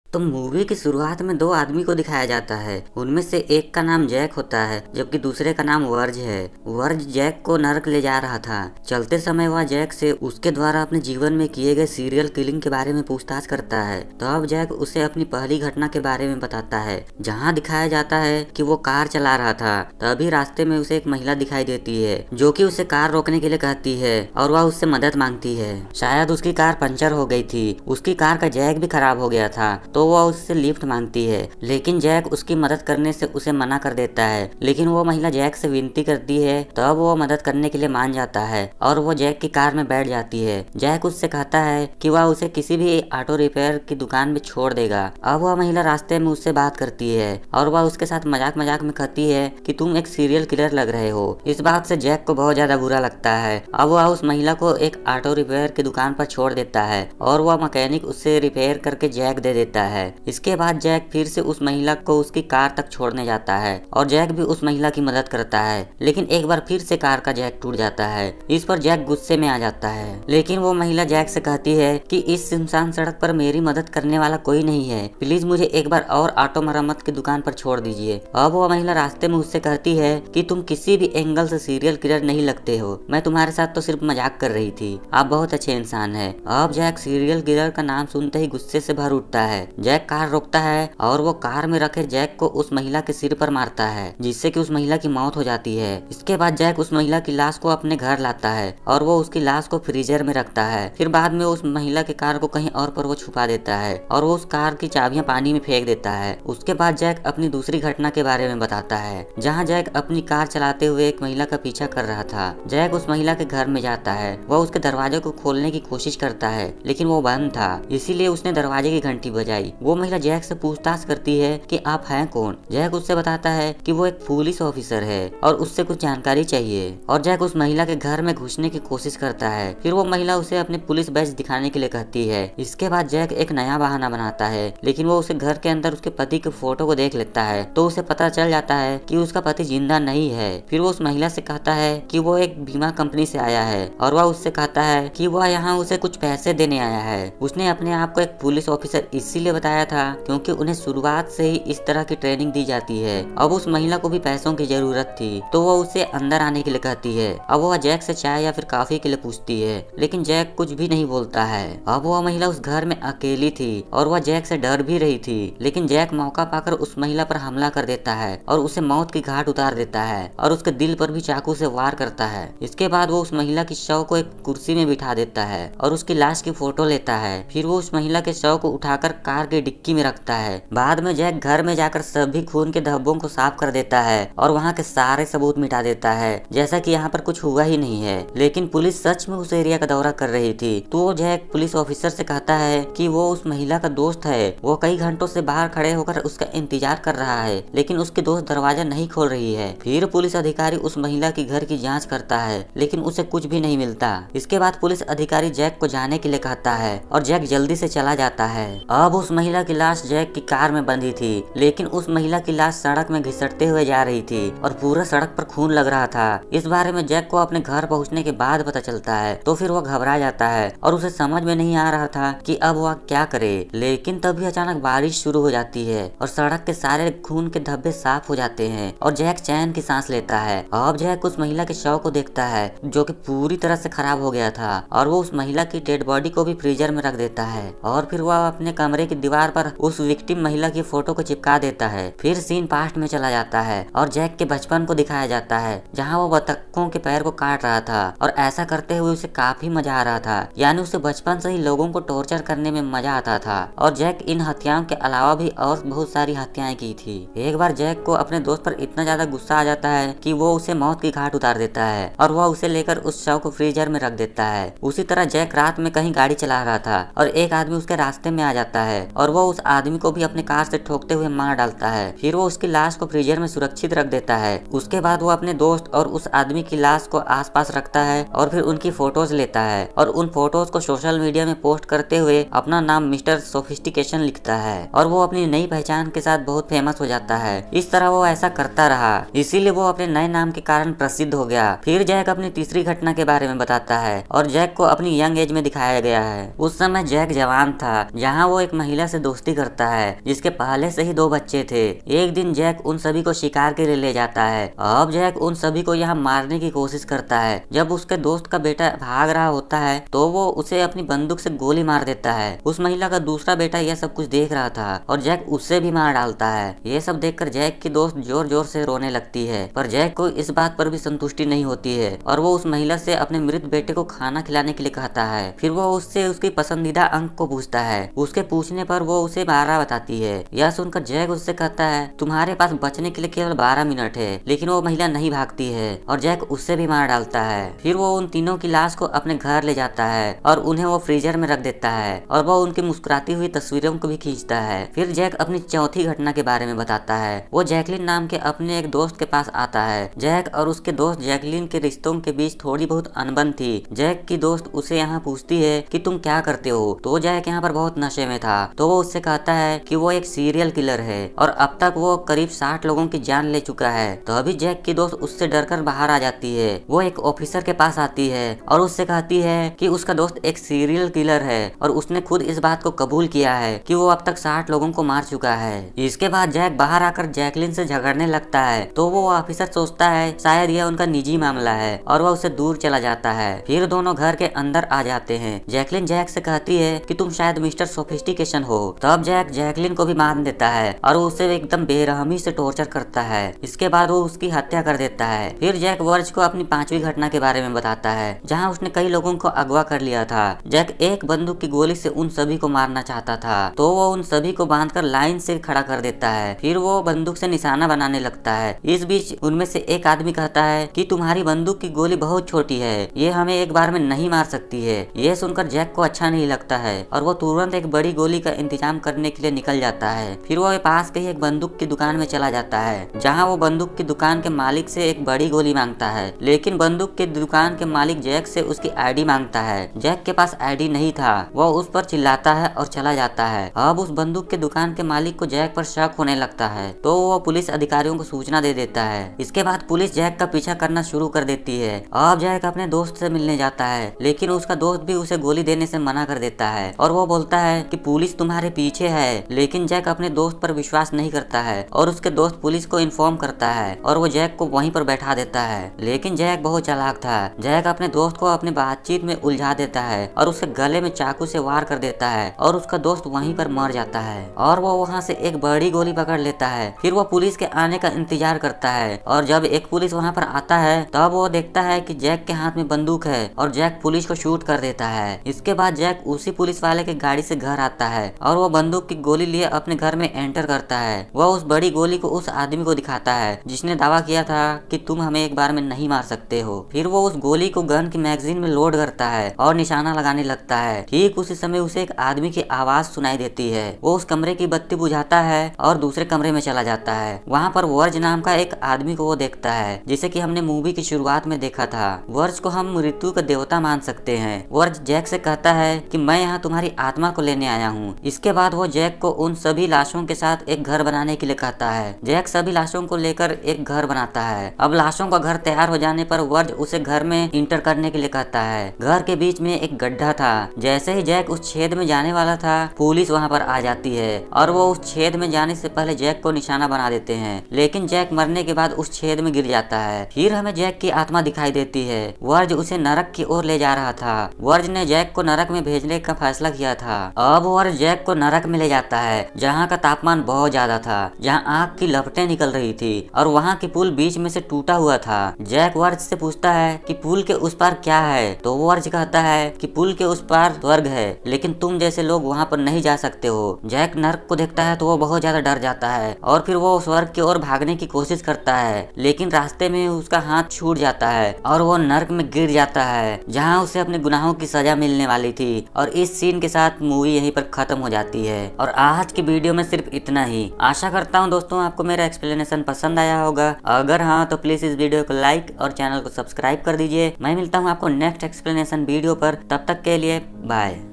तो मूवी की शुरुआत में दो आदमी को दिखाया जाता है। उनमें से एक का नाम जैक होता है जबकि दूसरे का नाम वर्ज है। वर्ज जैक को नर्क ले जा रहा था। चलते समय वह जैक से उसके द्वारा अपने जीवन में किए गए सीरियल किलिंग के बारे में पूछताछ करता है। तब जैक उसे अपनी पहली घटना के बारे में बताता है, जहाँ दिखाया जाता है कि वो कार चला रहा था। तभी रास्ते में उसे एक महिला दिखाई देती है जो कि उसे कार रोकने के लिए कहती है और वह उससे मदद मांगती है। शायद उसकी कार पंचर हो गई थी। उसकी कार का जैक भी खराब हो गया था तो वह उससे लिफ्ट मांगती है, लेकिन जैक उसकी मदद करने से उसे मना कर देता है। लेकिन वो महिला जैक से विनती करती है, तब वो मदद करने के लिए मान जाता है और वो जैक की कार में बैठ जाती है। जैक उससे कहता है कि वह उसे किसी भी ऑटो रिपेयर की दुकान में छोड़ देगा। अब वह महिला रास्ते में उससे बात करती है और वह उसके साथ मजाक मजाक में कहती है कि तुम एक सीरियल किलर लग रहे हो। इस बात से जैक को बहुत ज्यादा बुरा लगता है। अब वह उस महिला को एक ऑटो रिपेयर की दुकान पर छोड़ देता है और वह मैकेनिक उससे रिपेयर करके जैक दे देता है। इसके बाद जैक फिर से उस महिला को उसकी कार तक छोड़ने जाता है और जैक भी उस महिला की मदद करता है। लेकिन एक बार फिर से कार का जैक टूट जाता है। इस पर जैक गुस्से में आ जाता है, लेकिन वो महिला जैक से कहती है कि इस सुनसान सड़क पर मेरी मदद करने वाला कोई नहीं है, प्लीज मुझे एक बार और ऑटो मरम्मत की दुकान पर छोड़ दीजिए। अब वो महिला रास्ते में उससे कहती है कि तुम किसी भी एंगल से सीरियल किलर नहीं लगते हो, मैं तुम्हारे साथ तो सिर्फ मजाक कर रही थी, आप बहुत अच्छे इंसान है। अब जैक सीरियल किलर का नाम सुनते ही गुस्से से भर उठता है। जैक कार रोकता है और वो कार में रखे जैक को उस महिला के सिर पर मारता है, जिससे कि उस महिला की मौत हो जाती है। इसके बाद जैक उस महिला की लाश को अपने घर लाता है और वो उसकी लाश को फ्रीजर में रखता है। फिर बाद में उस महिला के कार को कहीं और पर वो छुपा देता है और वो उस कार की चाबियां पानी में फेंक देता है। उसके बाद जैक अपनी दूसरी घटना के बारे में बताता है, जहाँ जैक अपनी कार चलाते हुए एक महिला का पीछा कर रहा था। जैक उस महिला के घर में जाता है। वह उसके दरवाजे को खोलने की कोशिश करता है, लेकिन वो बंद था, इसीलिए उसने दरवाजे की घंटी बजाई। वो महिला जैक से पूछताछ करती है कि आप हैं कौन। जैक उससे बताता है कि वो एक पुलिस ऑफिसर है और उससे कुछ जानकारी चाहिए। और जैक उस महिला के घर में घुसने की कोशिश करता है। फिर वो महिला उसे अपने पुलिस बैज दिखाने के लिए कहती है। इसके बाद जैक एक नया बहाना बनाता है, लेकिन वो उसे घर के अंदर उसके पति के फोटो को देख लेता है तो उसे पता चल जाता है कि उसका पति जिंदा नहीं है। फिर वो उस महिला से कहता है कि वो एक बीमा कंपनी से आया है और वह उससे कहता है कि वह यहाँ उसे कुछ पैसे देने आया है। उसने अपने आप को एक पुलिस ऑफिसर इसीलिए बताया था क्योंकि उन्हें शुरुआत से ही इस तरह की ट्रेनिंग दी जाती है। अब उस महिला को भी पैसों की जरूरत थी तो वो उसे अंदर आने के लिए कहती है। अब वह जैक से चाय या फिर कॉफी के लिए पूछती है, लेकिन जैक कुछ भी नहीं बोलता है। अब वह महिला उस घर में अकेली थी और वह जैक से डर भी रही थी, लेकिन जैक मौका पाकर उस महिला पर हमला कर देता है और उसे मौत की घाट उतार देता है और उसके दिल पर भी चाकू से वार करता है। इसके बाद वो उस महिला की शव को एक कुर्सी में बिठा देता है और उसकी लाश की फोटो लेता है। फिर वो उस महिला के शव को उठाकर कार की डिक्की में रखता है। बाद में जैक घर में जाकर सभी खून के धब्बों को साफ कर देता है और वहाँ के सारे सबूत मिटा देता है, जैसा कि यहाँ पर कुछ हुआ ही नहीं है। लेकिन पुलिस सच में उस एरिया का दौरा कर रही थी तो जैक पुलिस ऑफिसर से कहता है कि वो उस महिला का दोस्त है। वो कई घंटों से बाहर खड़े होकर उसका इंतजार कर रहा है, लेकिन उसकी दोस्त दरवाजा नहीं खोल रही है। फिर पुलिस अधिकारी उस महिला की घर की जाँच करता है, लेकिन उसे कुछ भी नहीं मिलता। इसके बाद पुलिस अधिकारी जैक को जाने के लिए कहता है और जैक जल्दी से चला जाता है। अब उस महिला की लाश जैक की कार में बंधी थी, लेकिन उस महिला की लाश सड़क में घिसटते हुए जा रही थी और पूरा सड़क पर खून लग रहा था। इस बारे में जैक को अपने घर पहुंचने के बाद पता चलता है तो फिर वह घबरा जाता है और उसे समझ में नहीं आ रहा था कि अब वह क्या करे। लेकिन तभी अचानक बारिश शुरू हो जाती है और सड़क के सारे खून के धब्बे साफ हो जाते हैं और जैक चैन की सांस लेता है। अब जैक उस महिला के शव को देखता है जो कि पूरी तरह से खराब हो गया था और वो उस महिला की डेड बॉडी को भी फ्रीजर में रख देता है और फिर वह अपने कमरे की दीवार पर उस विक्टिम महिला की फोटो को चिपका देता है। फिर सीन पास्ट में चला जाता है और जैक के बचपन को दिखाया जाता है, जहाँ वो बतखों के पैर को काट रहा था और ऐसा करते हुए उसे काफी मजा आ रहा था। यानी उसे बचपन से ही लोगों को टॉर्चर करने में मजा आता था और जैक इन हत्याओं के अलावा भी और बहुत सारी हत्याएं की थी। एक बार जैक को अपने दोस्त पर इतना ज्यादा गुस्सा आ जाता है कि वो उसे मौत की घाट उतार देता है और वह उसे लेकर उस शव को फ्रीजर में रख देता है। उसी तरह जैक रात में कहीं गाड़ी चला रहा था और एक आदमी उसके रास्ते में आ जाता है और वो उस आदमी को भी अपने कार से ठोकते हुए मार डालता है। फिर वो उसकी लाश को फ्रीजर में सुरक्षित रख देता है। उसके बाद वो अपने दोस्त और उस आदमी की लाश को आसपास रखता है और फिर उनकी फोटोज लेता है और उन फोटोज को सोशल मीडिया में पोस्ट करते हुए अपना नाम मिस्टर सोफिस्टिकेशन लिखता है और वो अपनी नई पहचान के साथ बहुत फेमस हो जाता है। इस तरह वो ऐसा करता रहा, इसीलिए वो अपने नए नाम के कारण प्रसिद्ध हो गया। फिर जैक अपनी तीसरी घटना के बारे में बताता है और जैक को अपनी यंग एज में दिखाया गया है। उस समय जैक जवान था, जहाँ वो एक महिला महिला से दोस्ती करता है जिसके पहले से ही 2 बच्चे थे। एक दिन जैक उन सभी को शिकार के लिए ले जाता है। अब जैक उन सभी को यहाँ मारने की कोशिश करता है। जब उसके दोस्त का बेटा भाग रहा होता है तो वो उसे अपनी बंदूक से गोली मार देता है। उस महिला का दूसरा बेटा यह सब कुछ देख रहा था और जैक उससे भी मार डालता है। ये सब देखकर जैक की दोस्त जोर जोर से रोने लगती है, पर जैक को इस बात पर भी संतुष्टि नहीं होती है और वो उस महिला से अपने मृत बेटे को खाना खिलाने के लिए कहता है। फिर वो उससे उसकी पसंदीदा अंक को पूछता है। उसके पूछने पर वो उसे 12 बताती है। यह सुनकर जैक उससे कहता है तुम्हारे पास बचने के लिए केवल 12 मिनट है, लेकिन वो महिला नहीं भागती है और जैक उससे भी मार डालता है। फिर वो उन तीनों की लाश को अपने घर ले जाता है और उन्हें वो फ्रीजर में रख देता है और वो उनकी मुस्कुराती हुई तस्वीरों को भी खींचता है। फिर जैक अपनी चौथी घटना के बारे में बताता है। वो जैकलिन नाम के अपने एक दोस्त के पास आता है। जैक और उसके दोस्त जैकलिन के रिश्तों के बीच थोड़ी बहुत अनबन थी। जैक की दोस्त उसे यहाँ पूछती है कि तुम क्या करते हो, तो जैक यहाँ पर बहुत नशे में था। तो वो उससे कहता है कि वो एक सीरियल किलर है और अब तक वो करीब 60 लोगों की जान ले चुका है। तो अभी जैक की दोस्त उससे डरकर बाहर आ जाती है। वो एक ऑफिसर के पास आती है और उससे कहती है कि उसका दोस्त एक सीरियल किलर है और उसने खुद इस बात को कबूल किया है कि वो अब तक 60 लोगों को मार चुका है। इसके बाद जैक बाहर आकर जैकलिन से झगड़ने लगता है। तो वो ऑफिसर सोचता है शायद यह उनका निजी मामला है और वह उससे दूर चला जाता है। फिर दोनों घर के अंदर आ जाते हैं। जैकलिन जैक से कहती है कि तुम शायद मिस्टर सोफिस्टिकेशन हो। तब जैक जैकलिन को भी मार देता है और उसे एकदम बेरहमी से टॉर्चर करता है। इसके बाद वो उसकी हत्या कर देता है। फिर जैक वर्ज को अपनी 5वीं घटना के बारे में बताता है जहाँ उसने कई लोगों को अगवा कर लिया था। जैक एक बंदूक की गोली से उन सभी को मारना चाहता था, तो वो उन सभी को बांधकर लाइन से खड़ा कर देता है। फिर वो बंदूक से निशाना बनाने लगता है। इस बीच उनमें से एक आदमी कहता है कि तुम्हारी बंदूक की गोली बहुत छोटी है, ये हमें एक बार में नहीं मार सकती है। ये सुनकर जैक को अच्छा नहीं लगता है और वो तुरंत एक बड़ी गोली का इंतजाम करने के लिए निकल जाता है। फिर वो पास के ही एक बंदूक की दुकान में चला जाता है, जहाँ वो बंदूक की दुकान के मालिक से एक बड़ी गोली मांगता है। लेकिन बंदूक के दुकान के मालिक जैक से उसकी आईडी मांगता है। जैक के पास आईडी नहीं था। वो उस पर चिल्लाता है और चला जाता है। अब उस बंदूक के दुकान के मालिक को जैक पर शक होने लगता है, तो वो पुलिस अधिकारियों को सूचना दे देता है। इसके बाद पुलिस जैक का पीछा करना शुरू कर देती है। अब जैक अपने दोस्त से मिलने जाता है, लेकिन उसका दोस्त भी उसे गोली देने से मना कर देता है और वो बोलता है कि पुलिस तुम्हारे पीछे है। लेकिन जैक अपने दोस्त पर विश्वास नहीं करता है और उसके दोस्त पुलिस को इन्फॉर्म करता है और वो जैक को वहीं पर बैठा देता है। लेकिन जैक बहुत चालाक था। जैक अपने दोस्त को अपनी बातचीत में उलझा देता है और उसे गले में चाकू से वार कर देता है और उसका दोस्त वहीं पर मर जाता है और वो वहाँ से एक बड़ी गोली पकड़ लेता है। फिर वो पुलिस के आने का इंतजार करता है और जब एक पुलिस वहाँ पर आता है तब वो देखता है कि जैक के हाथ में बंदूक है और जैक पुलिस को शूट कर देता है। इसके बाद जैक उसी पुलिस वाले के गाड़ी से घर आता है और वो बंदूक की गोली लिए अपने घर में एंटर करता है। वह उस बड़ी गोली को उस आदमी को दिखाता है जिसने दावा किया था कि तुम हमें एक बार में नहीं मार सकते हो। फिर वो उस गोली को गन की मैगजीन में लोड करता है और निशाना लगाने लगता है। ठीक उसी समय उसे एक आदमी की आवाज सुनाई देती है। वो उस कमरे की बत्ती बुझाता है और दूसरे कमरे में चला जाता है। वहाँ पर वर्ज नाम का एक आदमी को वो देखता है, जिसे कि हमने मूवी की शुरुआत में देखा था। वर्ज को हम मृत्यु का देवता मान सकते हैं। वर्ज जैक से कहता है कि मैं यहाँ तुम्हारी आत्मा को लेने आया हूँ। इसके बाद वो जैक को उन सभी लाशों के साथ एक घर बनाने के लिए कहता है। जैक सभी लाशों को लेकर एक घर बनाता है। अब लाशों का घर तैयार हो जाने पर वर्ज उसे घर में इंटर करने के लिए कहता है। घर के बीच में एक गड्ढा था। जैसे ही जैक उस छेद में जाने वाला था, पुलिस वहाँ पर आ जाती है और वो उस छेद में जाने से पहले जैक को निशाना बना देते हैं। लेकिन जैक मरने के बाद उस छेद में गिर जाता है। फिर हमें जैक की आत्मा दिखाई देती है। वर्ज उसे नरक की ओर ले जा रहा था। वर्ज ने जैक को नरक में भेजने का फैसला किया था। अब वर्ज जैक को नरक में ले जाता है, जहाँ का तापमान बहुत ज्यादा था, जहाँ आग की लपटें निकल रही थी और वहाँ की पुल बीच में से टूटा हुआ था। जैक वर्ज से पूछता है कि पुल के उस पार क्या है, तो वर्ज कहता है कि पुल के उस पार स्वर्ग है, लेकिन तुम जैसे लोग वहाँ पर नहीं जा सकते हो। जैक नर्क को देखता है तो वो बहुत ज्यादा डर जाता है और फिर वो स्वर्ग की ओर भागने की कोशिश करता है, लेकिन रास्ते में उसका हाथ छूट जाता है और वो नर्क में गिर जाता है, जहाँ उसे अपने गुनाहों की सजा मिलने वाली थी। और इस सीन के साथ मूवी यहीं पर खत्म हो जाती है। और आज की वीडियो में सिर्फ इतना ही। आशा करता हूँ दोस्तों आपको मेरा एक्सप्लेनेशन पसंद आया होगा। अगर हाँ तो प्लीज इस वीडियो को लाइक और चैनल को सब्सक्राइब कर दीजिए। मैं मिलता हूँ आपको नेक्स्ट एक्सप्लेनेशन वीडियो पर। तब तक के लिए बाय।